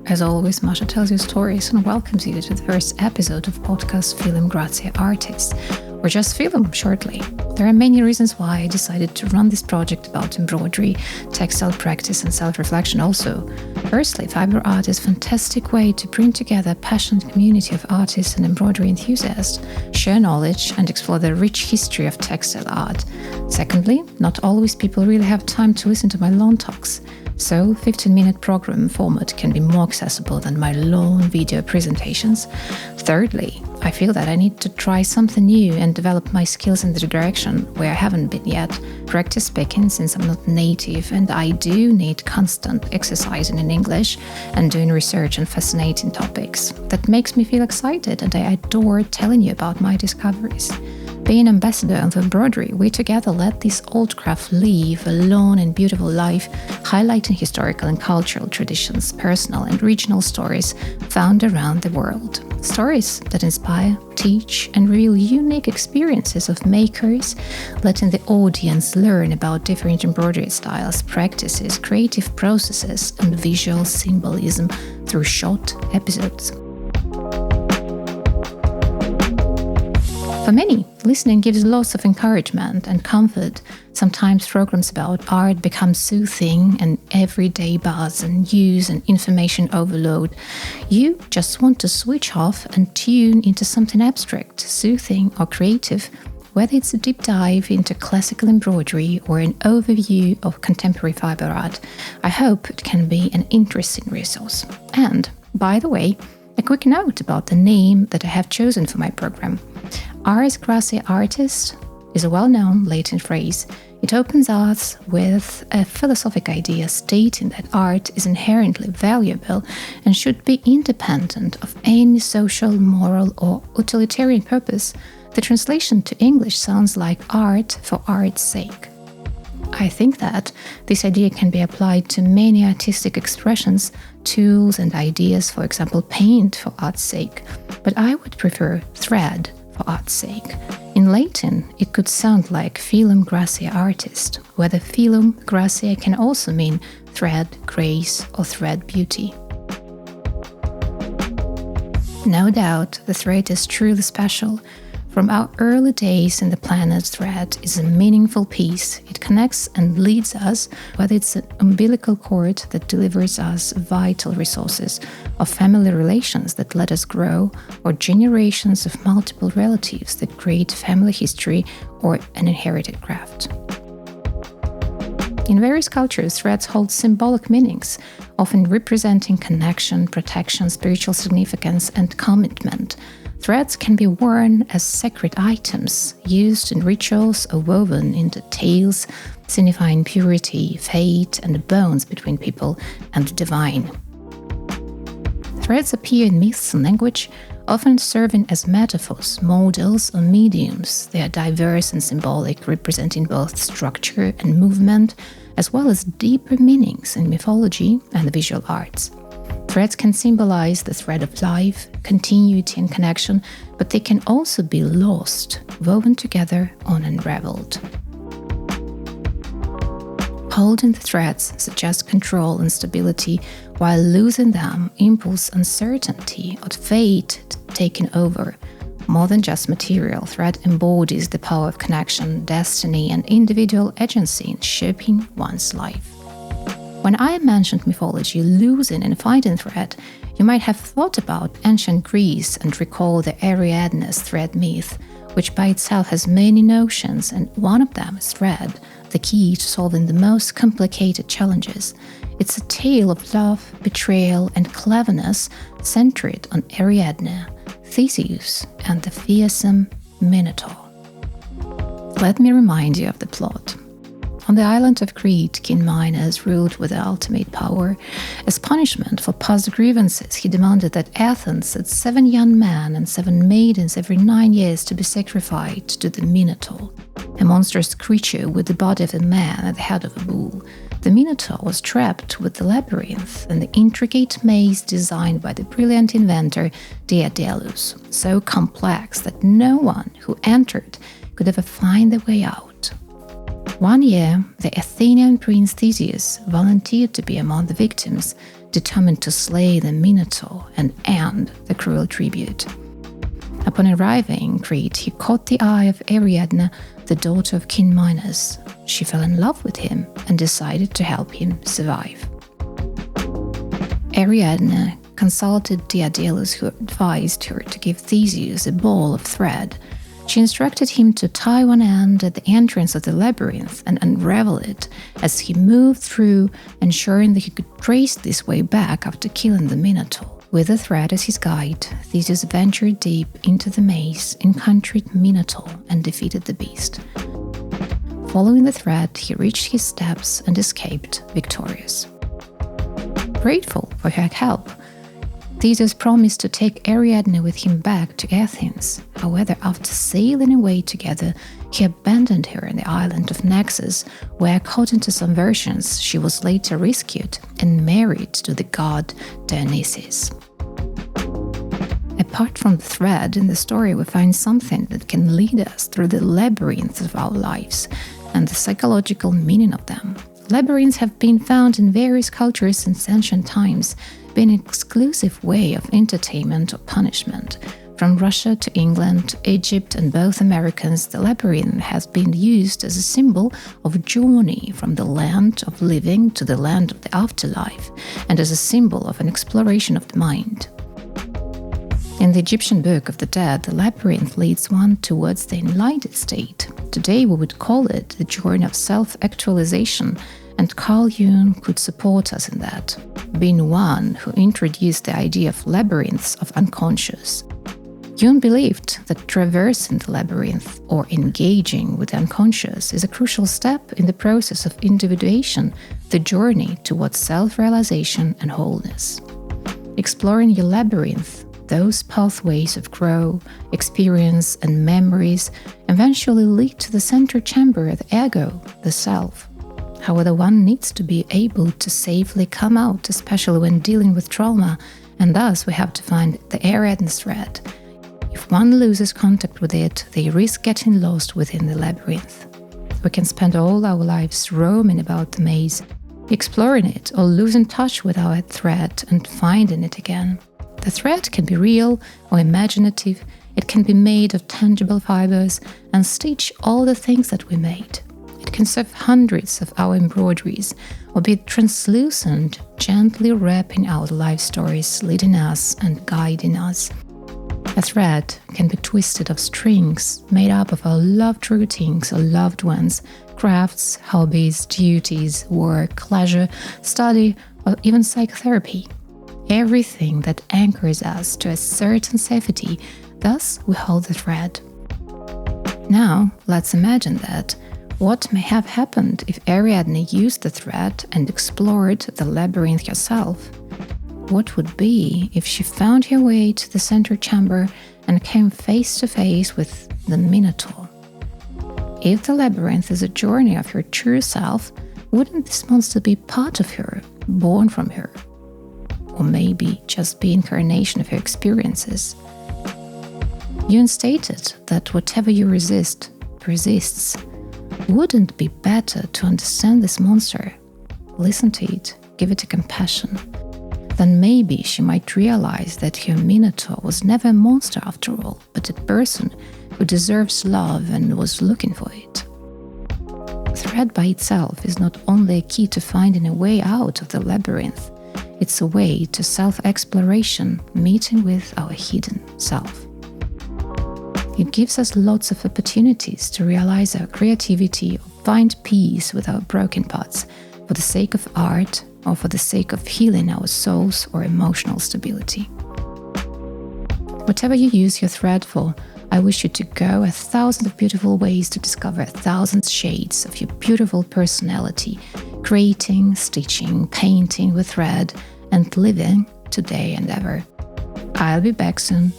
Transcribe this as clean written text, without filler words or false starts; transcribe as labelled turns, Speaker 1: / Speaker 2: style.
Speaker 1: As always, Masha tells you stories and welcomes you to the first episode of podcast Film Grazie Artists, or just Film shortly. There are many reasons why I decided to run this project about embroidery, textile practice and self-reflection also. Firstly, Fibre art is a fantastic way to bring together a passionate community of artists and embroidery enthusiasts, share knowledge and explore the rich history of textile art. Secondly, not always people really have time to listen to my long talks. So, 15-minute program format can be more accessible than my long video presentations. Thirdly, I feel that I need to try something new and develop my skills in the direction where I haven't been yet. Practice speaking since I'm not native, and I do need constant exercising in English and doing research on fascinating topics. That makes me feel excited, and I adore telling you about my discoveries. Being ambassador of embroidery, we together let this old craft live a long and beautiful life, highlighting historical and cultural traditions, personal and regional stories found around the world. Stories that inspire, teach, and reveal unique experiences of makers, letting the audience learn about different embroidery styles, practices, creative processes, and visual symbolism through short episodes. For many, listening gives lots of encouragement and comfort. Sometimes programs about art become soothing and everyday buzz and news and information overload. You just want to switch off and tune into something abstract, soothing or creative, whether it's a deep dive into classical embroidery or an overview of contemporary fiber art. I hope it can be an interesting resource. And, by the way, a quick note about the name that I have chosen for my program. Ars Grazie Artist is a well-known Latin phrase. It opens us with a philosophic idea stating that art is inherently valuable and should be independent of any social, moral, or utilitarian purpose. The translation to English sounds like art for art's sake. I think that this idea can be applied to many artistic expressions, tools and ideas, for example, paint for art's sake, but I would prefer thread for art's sake. In Latin, it could sound like filum gratia artist, whether filum gratia can also mean thread, grace, or thread beauty. No doubt, the thread is truly special. From our early days in the planet, thread is a meaningful piece. It connects and leads us, whether it's an umbilical cord that delivers us vital resources, or family relations that let us grow, or generations of multiple relatives that create family history or an inherited craft. In various cultures, threads hold symbolic meanings, often representing connection, protection, spiritual significance, and commitment. Threads can be worn as sacred items, used in rituals or woven into tales, signifying purity, fate, and the bonds between people and the divine. Threads appear in myths and language, often serving as metaphors, models, or mediums. They are diverse and symbolic, representing both structure and movement, as well as deeper meanings in mythology and the visual arts. Threads can symbolize the thread of life, continuity and connection, but they can also be lost, woven together or unraveled. Holding the threads suggests control and stability, while losing them impulse uncertainty or fate taking over. More than just material, thread embodies the power of connection, destiny, and individual agency in shaping one's life. When I mentioned mythology, losing and finding thread, you might have thought about ancient Greece and recall the Ariadne's thread myth, which by itself has many notions, and one of them is thread, the key to solving the most complicated challenges. It's a tale of love, betrayal, and cleverness centered on Ariadne, Theseus, and the fearsome Minotaur. Let me remind you of the plot. On the island of Crete, King Minos ruled with the ultimate power. As punishment for past grievances, he demanded that Athens sent 7 young men and 7 maidens every 9 years to be sacrificed to the Minotaur, a monstrous creature with the body of a man and the head of a bull. The Minotaur was trapped with the labyrinth and the intricate maze designed by the brilliant inventor Daedalus, so complex that no one who entered could ever find the way out. One year, the Athenian prince Theseus volunteered to be among the victims, determined to slay the Minotaur and end the cruel tribute. Upon arriving in Crete, he caught the eye of Ariadne, the daughter of King Minos. She fell in love with him and decided to help him survive. Ariadne consulted Daedalus, who advised her to give Theseus a ball of thread. She instructed him to tie one end at the entrance of the labyrinth and unravel it as he moved through, ensuring that he could trace this way back after killing the Minotaur. With the thread as his guide, Theseus ventured deep into the maze, encountered Minotaur, and defeated the beast. Following the thread, he reached his steps and escaped victorious. Grateful for her help, Theseus promised to take Ariadne with him back to Athens. However, after sailing away together, he abandoned her on the island of Naxos, where, according to some versions, she was later rescued and married to the god Dionysus. Apart from the thread in the story, we find something that can lead us through the labyrinth of our lives and the psychological meaning of them. Labyrinths have been found in various cultures since ancient times, being an exclusive way of entertainment or punishment. From Russia to England, Egypt, and both Americans, the labyrinth has been used as a symbol of journey from the land of living to the land of the afterlife, and as a symbol of an exploration of the mind. In the Egyptian Book of the Dead, the labyrinth leads one towards the enlightened state. Today we would call it the journey of self-actualization, and Carl Jung could support us in that, being one who introduced the idea of labyrinths of unconscious. Jung believed that traversing the labyrinth, or engaging with the unconscious, is a crucial step in the process of individuation, the journey towards self-realization and wholeness. Exploring your labyrinth, those pathways of growth, experience, and memories eventually lead to the center chamber of the ego, the self. However, one needs to be able to safely come out, especially when dealing with trauma, and thus we have to find the Ariadne thread. If one loses contact with it, they risk getting lost within the labyrinth. We can spend all our lives roaming about the maze, exploring it, or losing touch with our thread and finding it again. The thread can be real or imaginative. It can be made of tangible fibers and stitch all the things that we made. It can serve hundreds of our embroideries, or be translucent, gently wrapping our life stories, leading us and guiding us. A thread can be twisted of strings, made up of our loved routines or loved ones, crafts, hobbies, duties, work, leisure, study, or even psychotherapy. Everything that anchors us to a certain safety, thus we hold the thread. Now, let's imagine that. What may have happened if Ariadne used the thread and explored the labyrinth herself? What would be if she found her way to the center chamber and came face to face with the Minotaur? If the labyrinth is a journey of her true self, wouldn't this monster be part of her, born from her? Or maybe just be incarnation of her experiences? Jung stated that whatever you resist, persists. Wouldn't it be better to understand this monster, listen to it, give it a compassion? Then maybe she might realize that her Minotaur was never a monster after all, but a person who deserves love and was looking for it. Thread by itself is not only a key to finding a way out of the labyrinth, it's a way to self-exploration, meeting with our hidden self. It gives us lots of opportunities to realize our creativity or find peace with our broken parts for the sake of art or for the sake of healing our souls or emotional stability. Whatever you use your thread for, I wish you to go 1,000 beautiful ways to discover 1,000 shades of your beautiful personality, creating, stitching, painting with thread, and living today and ever. I'll be back soon.